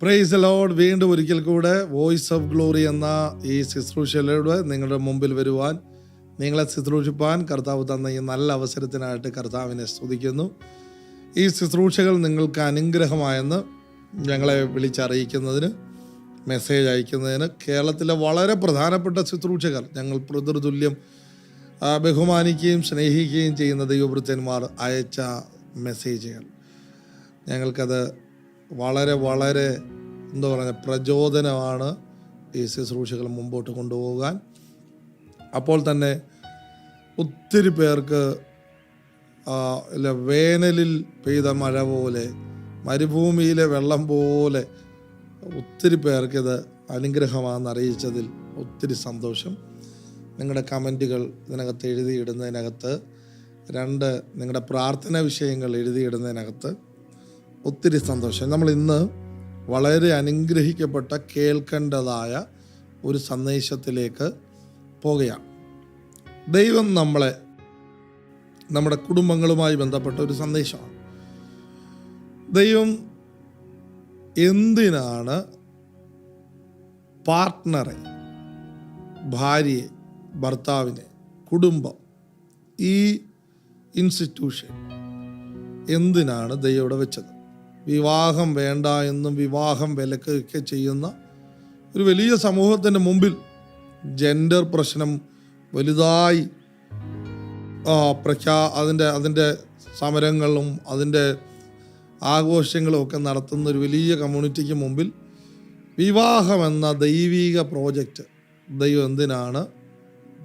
Praise the Lord. വീണ്ടും ഒരിക്കൽ കൂടെ വോയിസ് ഓഫ് ഗ്ലോറി എന്ന ഈ ശുശ്രൂഷയിലൂടെ നിങ്ങളുടെ മുമ്പിൽ വരുവാൻ, നിങ്ങളെ ശുശ്രൂഷിപ്പാൻ കർത്താവ് തന്ന ഈ നല്ല അവസരത്തിനായിട്ട് കർത്താവിനെ സ്തുതിക്കുന്നു. ഈ ശുശ്രൂഷകൾ നിങ്ങൾക്ക് അനുഗ്രഹമായെന്ന് ഞങ്ങളെ വിളിച്ചറിയിക്കുന്നതിന്, മെസ്സേജ് അയക്കുന്നതിന്, കേരളത്തിലെ വളരെ പ്രധാനപ്പെട്ട ശുശ്രൂഷകർ ഞങ്ങൾ പ്രതിതുല്യം ബഹുമാനിക്കുകയും സ്നേഹിക്കുകയും ചെയ്യുന്ന ദൈവഭൃത്യന്മാർ അയച്ച മെസ്സേജുകൾ ഞങ്ങൾക്കത് വളരെ വളരെ പ്രചോദനമാണ് ഈ ശുശ്രൂഷകൾ മുമ്പോട്ട് കൊണ്ടുപോകാൻ. അപ്പോൾ തന്നെ ഒത്തിരി പേർക്ക് വേനലിൽ പെയ്ത മഴ പോലെ, മരുഭൂമിയിലെ വെള്ളം പോലെ ഒത്തിരി പേർക്കിത് അനുഗ്രഹമാണെന്ന് അറിയിച്ചതിൽ ഒത്തിരി സന്തോഷം. നിങ്ങളുടെ കമൻറ്റുകൾ ഇതിനകത്ത് എഴുതിയിടുന്നതിനകത്ത്, നിങ്ങളുടെ പ്രാർത്ഥന വിഷയങ്ങൾ എഴുതിയിടുന്നതിനകത്ത് ഒത്തിരി സന്തോഷം. നമ്മൾ ഇന്ന് വളരെ അനുഗ്രഹിക്കപ്പെട്ട കേൾക്കേണ്ടതായ ഒരു സന്ദേശത്തിലേക്ക് പോകുകയാണ്. ദൈവം നമ്മുടെ കുടുംബങ്ങളുമായി ബന്ധപ്പെട്ട ഒരു സന്ദേശമാണ്. ദൈവം എന്തിനാണ് പാർട്ട്ണറെ, ഭാര്യയെ, ഭർത്താവിനെ, കുടുംബം, ഈ ഇൻസ്റ്റിറ്റ്യൂഷൻ എന്തിനാണ് ദൈവം ഇവിടെ വെച്ചത്? വിവാഹം വേണ്ട എന്നും വിവാഹം വിലക്കൊക്കെ ചെയ്യുന്ന ഒരു വലിയ സമൂഹത്തിൻ്റെ മുമ്പിൽ ജെൻഡർ പ്രശ്നം വലുതായി അതിൻ്റെ സമരങ്ങളും അതിൻ്റെ ആഘോഷങ്ങളും ഒക്കെ നടത്തുന്ന ഒരു വലിയ കമ്മ്യൂണിറ്റിക്ക് മുമ്പിൽ വിവാഹം എന്ന ദൈവിക പ്രോജക്റ്റ് ദൈവം എന്തിനാണ്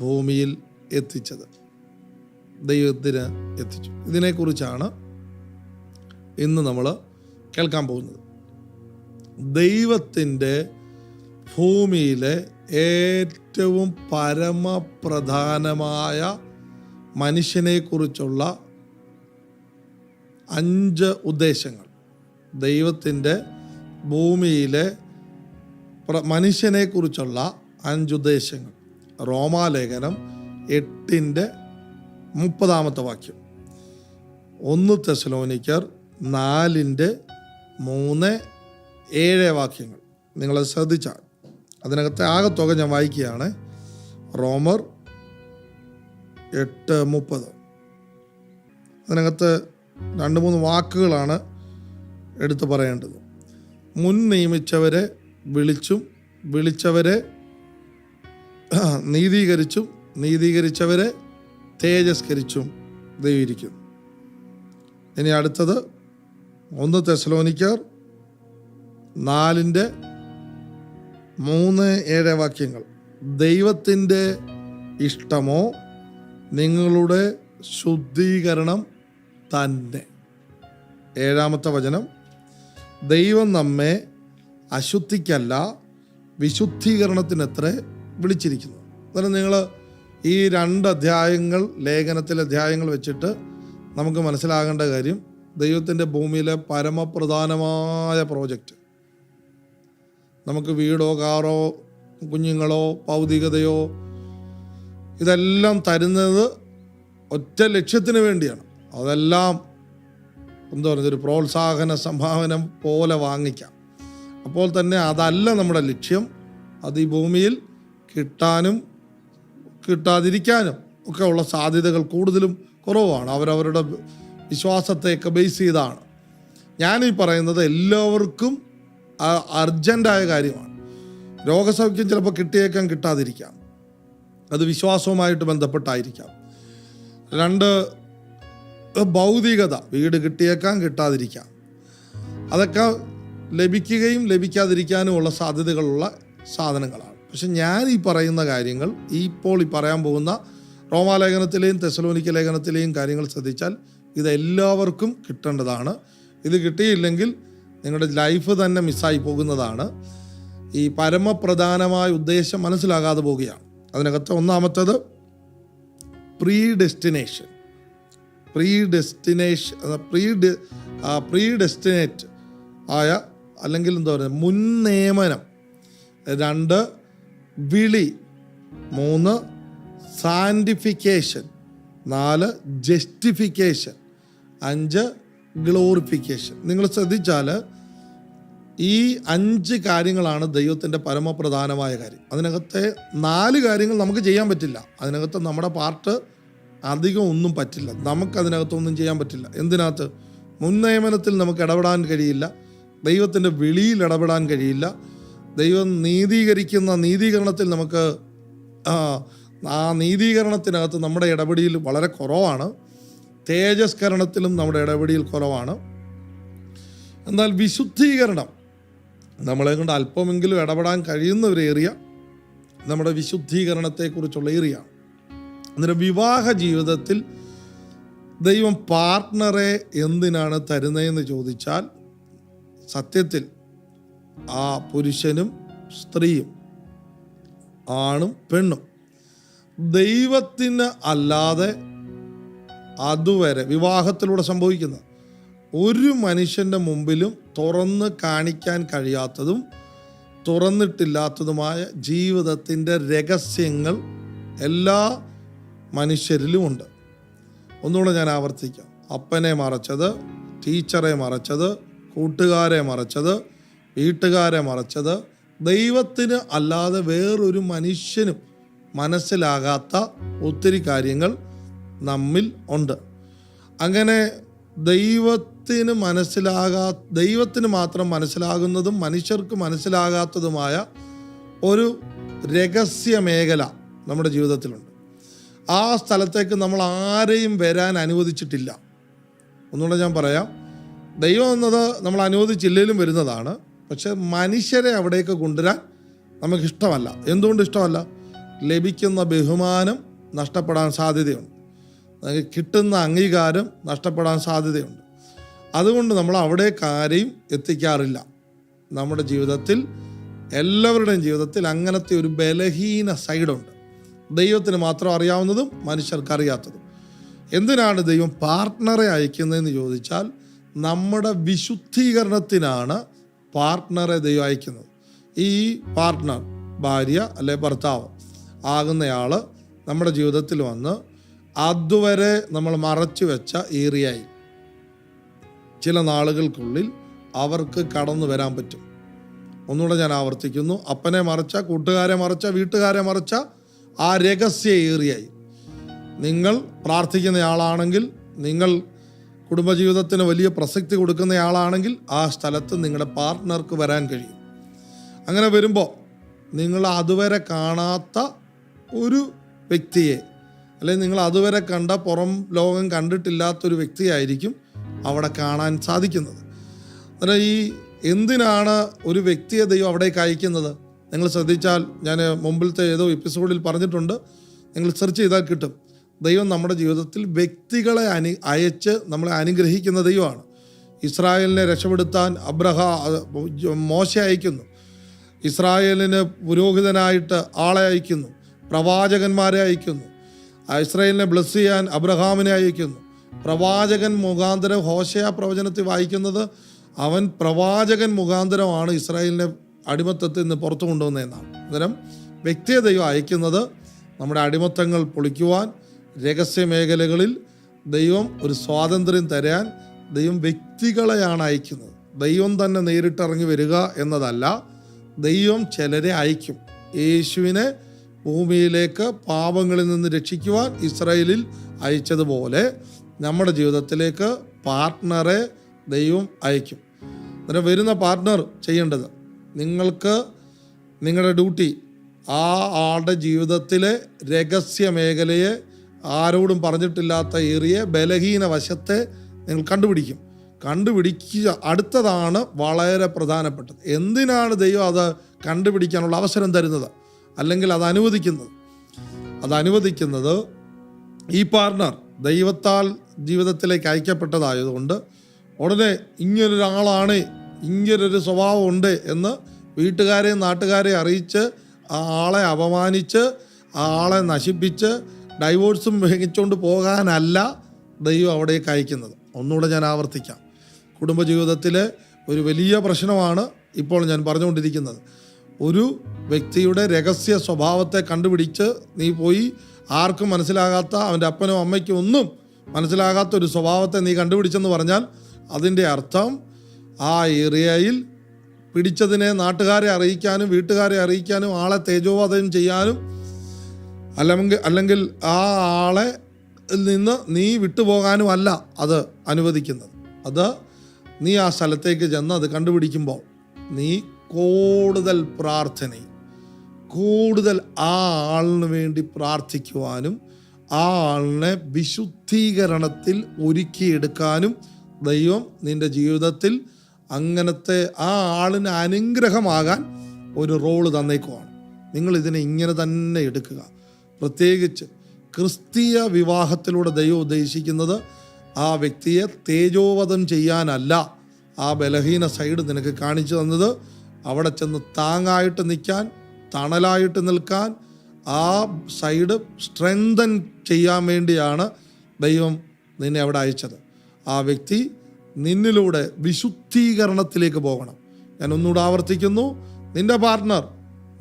ഭൂമിയിൽ എത്തിച്ചത്? ദൈവത്തിന് എത്തിച്ചു. ഇതിനെക്കുറിച്ചാണ് ഇന്ന് നമ്മൾ കേൾക്കാൻ പോകുന്നത്. ദൈവത്തിൻ്റെ ഭൂമിയിലെ ഏറ്റവും പരമപ്രധാനമായ മനുഷ്യനെക്കുറിച്ചുള്ള 5 ഉദ്ദേശങ്ങൾ. ദൈവത്തിൻ്റെ ഭൂമിയിലെ മനുഷ്യനെക്കുറിച്ചുള്ള 5 ഉദ്ദേശങ്ങൾ. റോമാലേഖനം 8:30 വാക്യം, 1 തെസ്സലോനിക്കർ 4:3-7 വാക്യങ്ങൾ നിങ്ങളത് ശ്രദ്ധിച്ചാൽ അതിനകത്തെ ആകത്തുക ഞാൻ വായിക്കുകയാണ്. റോമർ 8:30. അതിനകത്ത് 2-3 വാക്കുകളാണ് എടുത്തു പറയേണ്ടത്. മുൻ നിയമിച്ചവരെ വിളിച്ചും, വിളിച്ചവരെ നീതീകരിച്ചും, നീതീകരിച്ചവരെ തേജസ്കരിച്ചും ദൈവം. ഇനി അടുത്തത് 1 തെസ്സലോനിക്കർ 4:3-7 വാക്യങ്ങൾ. ദൈവത്തിൻ്റെ ഇഷ്ടമോ നിങ്ങളുടെ ശുദ്ധീകരണം തന്നെ. 7-ാമത്തെ വചനം, ദൈവം നമ്മെ അശുദ്ധിക്കല്ല വിശുദ്ധീകരണത്തിനത്രേ വിളിച്ചിരിക്കുന്നു. അന്നേരം നിങ്ങൾ ഈ 2 അധ്യായങ്ങൾ, ലേഖനത്തിലെ അധ്യായങ്ങൾ വെച്ചിട്ട് നമുക്ക് മനസ്സിലാകേണ്ട കാര്യം, ദൈവത്തിൻ്റെ ഭൂമിയിലെ പരമപ്രധാനമായ പ്രോജക്റ്റ്, നമുക്ക് വീടോ കാറോ കുഞ്ഞുങ്ങളോ ഭൗതികതയോ ഇതെല്ലാം തരുന്നത് ഒറ്റ ലക്ഷ്യത്തിന് വേണ്ടിയാണ്. അതെല്ലാം ഒരു പ്രോത്സാഹന സംഭാവന പോലെ വാങ്ങിക്കാം. അപ്പോൾ തന്നെ അതല്ല നമ്മുടെ ലക്ഷ്യം. അത് ഈ ഭൂമിയിൽ കിട്ടാനും കിട്ടാതിരിക്കാനും ഒക്കെ ഉള്ള സാധ്യതകൾ കൂടുതലും കുറവാണ്. അവരവരുടെ വിശ്വാസത്തെയൊക്കെ ബേസ് ചെയ്താണ്. ഞാനീ പറയുന്നത് എല്ലാവർക്കും അർജൻറ്റായ കാര്യമാണ്. രോഗസൗഖ്യം ചിലപ്പോൾ കിട്ടിയേക്കാം, കിട്ടാതിരിക്കാം. അത് വിശ്വാസവുമായിട്ട് ബന്ധപ്പെട്ടായിരിക്കാം. 2 ഭൗതികത, വീട് കിട്ടിയേക്കാം, കിട്ടാതിരിക്കാം. അതൊക്കെ ലഭിക്കുകയും ലഭിക്കാതിരിക്കാനുമുള്ള സാധ്യതകളുള്ള സാധനങ്ങളാണ്. പക്ഷെ ഞാൻ ഈ പറയുന്ന കാര്യങ്ങൾ, ഇപ്പോൾ ഈ പറയാൻ പോകുന്ന റോമാലേഖനത്തിലെയും തെസ്സലോനിക്ക ലേഖനത്തിലെയും കാര്യങ്ങൾ ശ്രദ്ധിച്ചാൽ ഇതെല്ലാവർക്കും കിട്ടേണ്ടതാണ്. ഇത് കിട്ടിയില്ലെങ്കിൽ നിങ്ങളുടെ ലൈഫ് തന്നെ മിസ്സായി പോകുന്നതാണ്. ഈ പരമപ്രധാനമായ ഉദ്ദേശം മനസ്സിലാകാതെ പോവുകയാണ്. അതിനകത്ത് 1-ാമത്തേത് പ്രീഡെസ്റ്റിനേറ്റ് ആയ, അല്ലെങ്കിൽ മുൻ നിയമനം. 2 വിളി. 3 സാൻറ്റിഫിക്കേഷൻ. 4 ജസ്റ്റിഫിക്കേഷൻ. 5 ഗ്ലോറിഫിക്കേഷൻ. നിങ്ങൾ ശ്രദ്ധിച്ചാൽ ഈ 5 കാര്യങ്ങളാണ് ദൈവത്തിൻ്റെ പരമപ്രധാനമായ കാര്യം. അതിനകത്തെ 4 കാര്യങ്ങൾ നമുക്ക് ചെയ്യാൻ പറ്റില്ല. അതിനകത്ത് നമ്മുടെ പാർട്ട് അധികം ഒന്നും പറ്റില്ല. നമുക്കതിനകത്തൊന്നും ചെയ്യാൻ പറ്റില്ല. എന്തിനകത്ത്? മുൻ നിയമനത്തിൽ നമുക്ക് ഇടപെടാൻ കഴിയില്ല. ദൈവത്തിൻ്റെ വിളിയിൽ ഇടപെടാൻ കഴിയില്ല. ദൈവം നീതീകരിക്കുന്ന നീതീകരണത്തിൽ നമുക്ക് ആ നീതീകരണത്തിനകത്ത് നമ്മുടെ ഇടപെടിയിൽ വളരെ കുറവാണ്. തേജസ്കരണത്തിലും നമ്മുടെ ഇടപെടിയിൽ കുറവാണ്. എന്നാൽ വിശുദ്ധീകരണം നമ്മളെ കൊണ്ട് അല്പമെങ്കിലും ഇടപെടാൻ കഴിയുന്ന ഒരു ഏരിയ നമ്മുടെ വിശുദ്ധീകരണത്തെക്കുറിച്ചുള്ള ഏരിയയാണ്. അന്നേരം വിവാഹ ജീവിതത്തിൽ ദൈവം പാർട്ട്ണറെ എന്തിനാണ് തരുന്നതെന്ന് ചോദിച്ചാൽ, സത്യത്തിൽ ആ പുരുഷനും സ്ത്രീയും ആണും പെണ്ണും ദൈവത്തിന് അല്ലാതെ അതുവരെ വിവാഹത്തിലൂടെ സംഭവിക്കുന്ന ഒരു മനുഷ്യൻ്റെ മുമ്പിലും തുറന്ന് കാണിക്കാൻ കഴിയാത്തതും തുറന്നിട്ടില്ലാത്തതുമായ ജീവിതത്തിൻ്റെ രഹസ്യങ്ങൾ എല്ലാ മനുഷ്യരിലും ഉണ്ട്. ഒന്നുകൂടെ ഞാൻ ആവർത്തിക്കാം. അപ്പനെ മറച്ചത്, ടീച്ചറെ മറച്ചത്, കൂട്ടുകാരെ മറച്ചത്, വീട്ടുകാരെ മറച്ചത്, ദൈവത്തിന് അല്ലാതെ വേറൊരു മനുഷ്യനും മനസ്സിലാകാത്ത ഒത്തിരി കാര്യങ്ങൾ നമ്മിൽ ഉണ്ട്. അങ്ങനെ ദൈവത്തിന് മാത്രം മനസ്സിലാകുന്നതും മനുഷ്യർക്ക് മനസ്സിലാകാത്തതുമായ ഒരു രഹസ്യ മേഖല നമ്മുടെ ജീവിതത്തിലുണ്ട്. ആ സ്ഥലത്തേക്ക് നമ്മൾ ആരെയും വരാൻ അനുവദിച്ചിട്ടില്ല. ഒന്നുകൂടെ ഞാൻ പറയാം. ദൈവം എന്നത് നമ്മൾ അനുവദിച്ചില്ലെങ്കിലും വരുന്നതാണ്. പക്ഷെ മനുഷ്യരെ അവിടേക്ക് കൊണ്ടുവരാൻ നമുക്കിഷ്ടമല്ല. എന്തുകൊണ്ട് ഇഷ്ടമല്ല? ലഭിക്കുന്ന ബഹുമാനം നഷ്ടപ്പെടാൻ സാധ്യതയുണ്ട്. കിട്ടുന്ന അംഗീകാരം നഷ്ടപ്പെടാൻ സാധ്യതയുണ്ട്. അതുകൊണ്ട് നമ്മൾ അവിടേക്ക് ആരെയും എത്തിക്കാറില്ല. നമ്മുടെ ജീവിതത്തിൽ, എല്ലാവരുടെയും ജീവിതത്തിൽ അങ്ങനത്തെ ഒരു ബലഹീന സൈഡുണ്ട്. ദൈവത്തിന് മാത്രം അറിയാവുന്നതും മനുഷ്യർക്ക് അറിയാത്തതും. എന്തിനാണ് ദൈവം പാർട്ട്ണറെ അയക്കുന്നതെന്ന് ചോദിച്ചാൽ, നമ്മുടെ വിശുദ്ധീകരണത്തിനാണ് പാർട്ട്ണറെ ദൈവം അയക്കുന്നത്. ഈ പാർട്ട്ണർ, ഭാര്യ അല്ലെ ഭർത്താവ് ആകുന്നയാൾ നമ്മുടെ ജീവിതത്തിൽ വന്ന് അതുവരെ നമ്മൾ മറച്ചു വെച്ച ഏരിയയിൽ ചില നാളുകൾക്കുള്ളിൽ അവർക്ക് കടന്നു വരാൻ പറ്റും. ഒന്നുകൂടെ ഞാൻ ആവർത്തിക്കുന്നു. അപ്പനെ മറച്ച, കൂട്ടുകാരെ മറച്ച, വീട്ടുകാരെ മറച്ച ആ രഹസ്യ ഏരിയയിൽ നിങ്ങൾ പ്രാർത്ഥിക്കുന്നയാളാണെങ്കിൽ, നിങ്ങൾ കുടുംബജീവിതത്തിന് വലിയ പ്രസക്തി കൊടുക്കുന്നയാളാണെങ്കിൽ ആ സ്ഥലത്ത് നിങ്ങളുടെ പാർട്ട്ണർക്ക് വരാൻ കഴിയും. അങ്ങനെ വരുമ്പോൾ നിങ്ങൾ അതുവരെ കാണാത്ത ഒരു വ്യക്തിയെ, അല്ലെങ്കിൽ നിങ്ങൾ അതുവരെ കണ്ട പുറം ലോകം കണ്ടിട്ടില്ലാത്തൊരു വ്യക്തിയായിരിക്കും അവിടെ കാണാൻ സാധിക്കുന്നത്. അന്നേരം ഈ എന്തിനാണ് ഒരു വ്യക്തിയെ ദൈവം അവിടേക്ക് അയക്കുന്നത്? നിങ്ങൾ ശ്രദ്ധിച്ചാൽ, ഞാൻ മുമ്പിലത്തെ ഏതോ എപ്പിസോഡിൽ പറഞ്ഞിട്ടുണ്ട്, നിങ്ങൾ സെർച്ച് ചെയ്താൽ കിട്ടും. ദൈവം നമ്മുടെ ജീവിതത്തിൽ വ്യക്തികളെ അയച്ച് നമ്മളെ അനുഗ്രഹിക്കുന്ന ദൈവമാണ്. ഇസ്രായേലിനെ രക്ഷപ്പെടുത്താൻ മോശെ അയക്കുന്നു. ഇസ്രായേലിന് പുരോഹിതനായിട്ട് ആളെ അയക്കുന്നു. പ്രവാചകന്മാരെ അയക്കുന്നു. ഇസ്രായേലിനെ ബ്ലസ് ചെയ്യാൻ അബ്രഹാമിനെ അയക്കുന്നു. പ്രവാചകൻ മുഖാന്തരം, ഹോശയ പ്രവചനത്തിൽ വായിക്കുന്നത്, അവൻ പ്രവാചകൻ മുഖാന്തരമാണ് ഇസ്രായേലിനെ അടിമത്തത്തിൽ നിന്ന് പുറത്തു കൊണ്ടുവന്നതെന്നാണ്. അന്നേരം വ്യക്തിയെ ദൈവം അയക്കുന്നത് നമ്മുടെ അടിമത്തങ്ങൾ പൊളിക്കുവാൻ, രഹസ്യ മേഖലകളിൽ ദൈവം ഒരു സ്വാതന്ത്ര്യം തരാൻ ദൈവം വ്യക്തികളെയാണ് അയക്കുന്നത്. ദൈവം തന്നെ നേരിട്ടിറങ്ങി വരിക എന്നതല്ല, ദൈവം ചിലരെ അയക്കും. യേശുവിനെ ഭൂമിയിലേക്ക് പാപങ്ങളിൽ നിന്ന് രക്ഷിക്കുവാൻ ഇസ്രായേലിൽ അയച്ചതുപോലെ നമ്മുടെ ജീവിതത്തിലേക്ക് പാർട്ട്ണറെ ദൈവം അയക്കും. അന്നേരം വരുന്ന പാർട്ട്ണർ ചെയ്യേണ്ടത്, നിങ്ങൾക്ക് നിങ്ങളുടെ ഡ്യൂട്ടി ആ ആളുടെ ജീവിതത്തിലെ രഹസ്യ മേഖലയെ, ആരോടും പറഞ്ഞിട്ടില്ലാത്ത ഏറിയ ബലഹീന വശത്തെ നിങ്ങൾ കണ്ടുപിടിക്കുക. അടുത്തതാണ് വളരെ പ്രധാനപ്പെട്ടത്. എന്തിനാണ് ദൈവം അത് കണ്ടുപിടിക്കാനുള്ള അവസരം തരുന്നത്, അല്ലെങ്കിൽ അത് അനുവദിക്കുന്നത് ഈ പാർട്ണർ ദൈവത്താൽ ജീവിതത്തിലേക്ക് അയക്കപ്പെട്ടതായതുകൊണ്ട് ഉടനെ ഇങ്ങനൊരാളാണ്, ഇങ്ങനൊരു സ്വഭാവം ഉണ്ട് എന്ന് വീട്ടുകാരെയും നാട്ടുകാരെയും അറിയിച്ച് ആ ആളെ അപമാനിച്ച് ആ ആളെ നശിപ്പിച്ച് ഡൈവോഴ്സും വഹിച്ചുകൊണ്ട് പോകാനല്ല ദൈവം അവിടേക്ക് അയക്കുന്നത്. ഒന്നുകൂടെ ഞാൻ ആവർത്തിക്കാം. കുടുംബജീവിതത്തിലെ ഒരു വലിയ പ്രശ്നമാണ് ഇപ്പോൾ ഞാൻ പറഞ്ഞുകൊണ്ടിരിക്കുന്നത്. ഒരു വ്യക്തിയുടെ രഹസ്യ സ്വഭാവത്തെ കണ്ടുപിടിച്ച് നീ പോയി ആർക്കും മനസ്സിലാകാത്ത, അവൻ്റെ അപ്പനും അമ്മയ്ക്കും ഒന്നും മനസ്സിലാകാത്ത ഒരു സ്വഭാവത്തെ നീ കണ്ടുപിടിച്ചെന്ന് പറഞ്ഞാൽ അതിൻ്റെ അർത്ഥം ആ ഏരിയയിൽ പിടിച്ചതിനെ നാട്ടുകാരെ അറിയിക്കാനും വീട്ടുകാരെ അറിയിക്കാനും ആളെ തേജോവധം ചെയ്യാനും അല്ലെങ്കിൽ ആ ആളെ നിന്ന് നീ വിട്ടുപോകാനും അല്ല അത് അനുവദിക്കുന്നത്. അത് നീ ആ സ്ഥലത്തേക്ക് ചെന്ന് അത് കണ്ടുപിടിക്കുമ്പോൾ നീ കൂടുതൽ പ്രാർത്ഥനയും കൂടുതൽ ആ ആളിന് വേണ്ടി പ്രാർത്ഥിക്കുവാനും ആ ആളിനെ വിശുദ്ധീകരണത്തിൽ ഒരുക്കിയെടുക്കാനും ദൈവം നിൻ്റെ ജീവിതത്തിൽ അങ്ങനത്തെ ആ ആളിന് അനുഗ്രഹമാകാൻ ഒരു റോള് തന്നേക്കുവാണ്. നിങ്ങളിതിനെ ഇങ്ങനെ തന്നെ എടുക്കുക. പ്രത്യേകിച്ച് ക്രിസ്തീയ വിവാഹത്തിലൂടെ ദൈവം ഉദ്ദേശിക്കുന്നത് ആ വ്യക്തിയെ തേജോവധം ചെയ്യാനല്ല. ആ ബലഹീന സൈഡ് നിനക്ക് കാണിച്ചു തന്നത് അവിടെ ചെന്ന് താങ്ങായിട്ട് നിൽക്കാൻ, തണലായിട്ട് നിൽക്കാൻ, ആ സൈഡ് സ്ട്രെങ്തൻ ചെയ്യാൻ വേണ്ടിയാണ് ദൈവം നിന്നെ അവിടെ അയച്ചത്. ആ വ്യക്തി നിന്നിലൂടെ വിശുദ്ധീകരണത്തിലേക്ക് പോകണം. ഞാൻ ഒന്നുകൂടെ ആവർത്തിക്കുന്നു, നിന്റെ പാർട്ട്ണർ,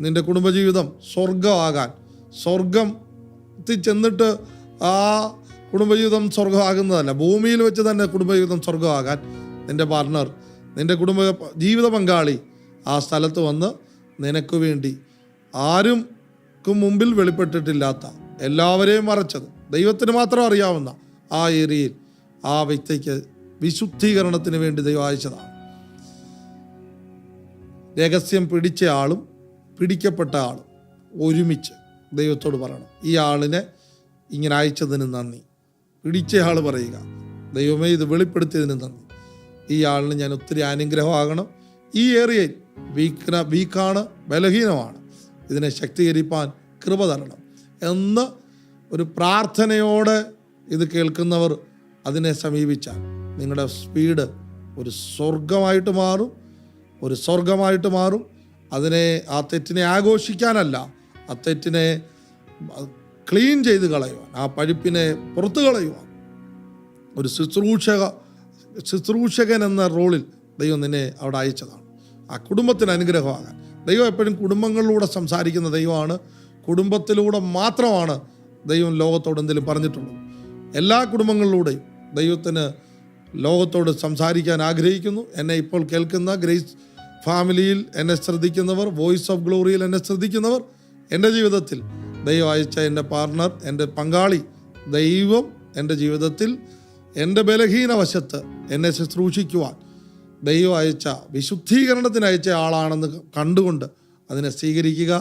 നിന്റെ കുടുംബജീവിതം സ്വർഗമാകാൻ, സ്വർഗത്തിൽ ചെന്നിട്ട് ആ കുടുംബജീവിതം സ്വർഗമാകുന്നതല്ല, ഭൂമിയിൽ വെച്ച് തന്നെ കുടുംബജീവിതം സ്വർഗമാകാൻ നിന്റെ പാർട്ട്ണർ, നിന്റെ ജീവിത പങ്കാളി ആ സ്ഥലത്ത് വന്ന് നിനക്ക് വേണ്ടി ആർക്കും മുമ്പിൽ വെളിപ്പെട്ടിട്ടില്ലാത്ത, എല്ലാവരെയും മറച്ചത് ദൈവത്തിന് മാത്രം അറിയാവുന്ന ആ ഏരിയയിൽ ആ വ്യക്തിക്ക് വിശുദ്ധീകരണത്തിന് വേണ്ടി ദൈവം അയച്ചതാണ്. രഹസ്യം പിടിച്ച ആളും പിടിക്കപ്പെട്ട ആളും ഒരുമിച്ച് ദൈവത്തോട് പറയണം, ഈ ആളിനെ ഇങ്ങനെ അയച്ചതിന് നന്ദി. പിടിച്ച ആൾ പറയുക, ദൈവമേ ഇത് വെളിപ്പെടുത്തിയതിന് നന്ദി, ഈ ആളിന് ഞാൻ ഒത്തിരി അനുഗ്രഹമാകണം, ഈ ഏരിയയിൽ വീക്കാണ്, ബലഹീനമാണ്, ഇതിനെ ശക്തീകരിപ്പാൻ കൃപ തരണം എന്ന് ഒരു പ്രാർത്ഥനയോടെ ഇത് കേൾക്കുന്നവർ അതിനെ സമീപിച്ചാൽ നിങ്ങളുടെ സ്പീഡ് ഒരു സ്വർഗമായിട്ട് മാറും. അതിനെ, ആ തെറ്റിനെ ആഘോഷിക്കാനല്ല, ആ തെറ്റിനെ ക്ലീൻ ചെയ്ത് കളയുവാൻ, ആ പഴുപ്പിനെ പുറത്തു കളയുവാൻ ഒരു ശുശ്രൂഷകൻ എന്ന റോളിൽ ദൈവം നിന്നെ അവിടെ അയച്ചതാണ്. ആ കുടുംബത്തിന് അനുഗ്രഹമാകാൻ. ദൈവം എപ്പോഴും കുടുംബങ്ങളിലൂടെ സംസാരിക്കുന്ന ദൈവമാണ്. കുടുംബത്തിലൂടെ മാത്രമാണ് ദൈവം ലോകത്തോട് എന്തെങ്കിലും പറഞ്ഞിട്ടുള്ളത്. എല്ലാ കുടുംബങ്ങളിലൂടെയും ദൈവത്തിന് ലോകത്തോട് സംസാരിക്കാൻ ആഗ്രഹിക്കുന്നു. എന്നെ ഇപ്പോൾ കേൾക്കുന്ന ഗ്രേസ് ഫാമിലിയിൽ എന്നെ ശ്രദ്ധിക്കുന്നവർ, വോയിസ് ഓഫ് ഗ്ലോറിയിൽ എന്നെ ശ്രദ്ധിക്കുന്നവർ, എൻ്റെ ജീവിതത്തിൽ ദൈവം അയച്ച എൻ്റെ പാർട്ണർ, എൻ്റെ പങ്കാളി, ദൈവം എൻ്റെ ജീവിതത്തിൽ എൻ്റെ ബലഹീന വശത്ത് എന്നെ ശുശ്രൂഷിക്കുവാൻ ദൈവം അയച്ച, വിശുദ്ധീകരണത്തിന് അയച്ച ആളാണെന്ന് കണ്ടുകൊണ്ട് അതിനെ സ്വീകരിക്കുക.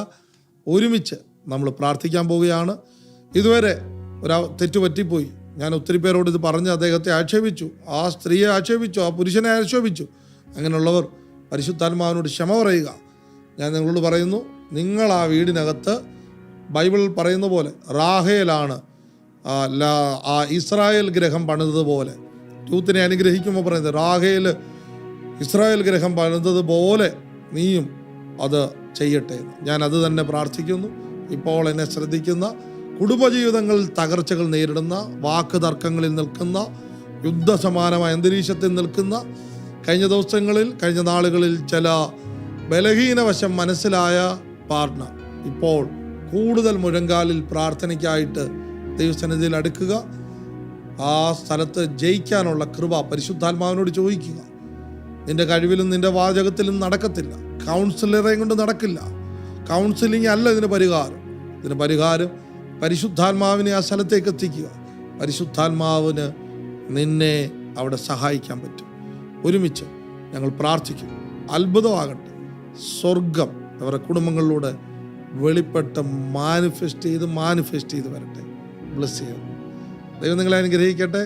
ഒരുമിച്ച് നമ്മൾ പ്രാർത്ഥിക്കാൻ പോവുകയാണ്. ഇതുവരെ തെറ്റുപറ്റിപ്പോയി, ഞാൻ ഒത്തിരി പേരോട് ഇത് പറഞ്ഞ് അദ്ദേഹത്തെ ആക്ഷേപിച്ചു, ആ സ്ത്രീയെ ആക്ഷേപിച്ചു, ആ പുരുഷനെ ആക്ഷേപിച്ചു. അങ്ങനെയുള്ളവർ പരിശുദ്ധാത്മാവിനോട് ക്ഷമ പറയുക. ഞാൻ നിങ്ങളോട് പറയുന്നു, നിങ്ങൾ ആ വീടിനകത്ത് ബൈബിൾ പറയുന്ന പോലെ റാഹേലാണ് ആ ഇസ്രായേൽ ഗ്രഹം പണിതതുപോലെ, രൂത്തിനെ അനുഗ്രഹിക്കുമ്പോൾ പറയുന്നത് റാഹേൽ ഇസ്രായേൽ ഗ്രഹം പണിതതുപോലെ നീയും അത് ചെയ്യട്ടെ. ഞാൻ അത് തന്നെ പ്രാർത്ഥിക്കുന്നു. ഇപ്പോൾ എന്നെ ശ്രദ്ധിക്കുന്ന കുടുംബജീവിതങ്ങളിൽ തകർച്ചകൾ നേരിടുന്ന, വാക്ക് തർക്കങ്ങളിൽ നിൽക്കുന്ന, യുദ്ധസമാനമായ അന്തരീക്ഷത്തിൽ നിൽക്കുന്ന, കഴിഞ്ഞ നാളുകളിൽ ചില ബലഹീനവശം മനസ്സിലായ പാർട്ട്ണർ ഇപ്പോൾ കൂടുതൽ മുഴങ്കാലിൽ പ്രാർത്ഥനയ്ക്കായിട്ട് ദൈവസന്നിധിയിൽ അടുക്കുക. ആ സ്ഥലത്ത് ജയിക്കാനുള്ള കൃപ പരിശുദ്ധാത്മാവിനോട് ചോദിക്കുക. നിന്റെ കഴിവിലും നിന്റെ വാചകത്തിലും നടക്കത്തില്ല, കൗൺസിലറെ കൊണ്ട് നടക്കില്ല. കൗൺസിലിംഗ് അല്ല ഇതിന് പരിഹാരം. പരിശുദ്ധാത്മാവിനെ ആ സ്ഥലത്തേക്ക് എത്തിക്കുക. പരിശുദ്ധാത്മാവിന് നിന്നെ അവിടെ സഹായിക്കാൻ പറ്റും. ഒരുമിച്ച് ഞങ്ങൾ പ്രാർത്ഥിക്കും. അത്ഭുതമാകട്ടെ. സ്വർഗം അവരുടെ കുടുംബങ്ങളിലൂടെ വെളിപ്പെട്ട് മാനിഫെസ്റ്റ് ചെയ്ത് വരട്ടെ. ബ്ലെസ് ചെയ്യുന്നു. ദൈവം നിങ്ങളെ അനുഗ്രഹിക്കട്ടെ.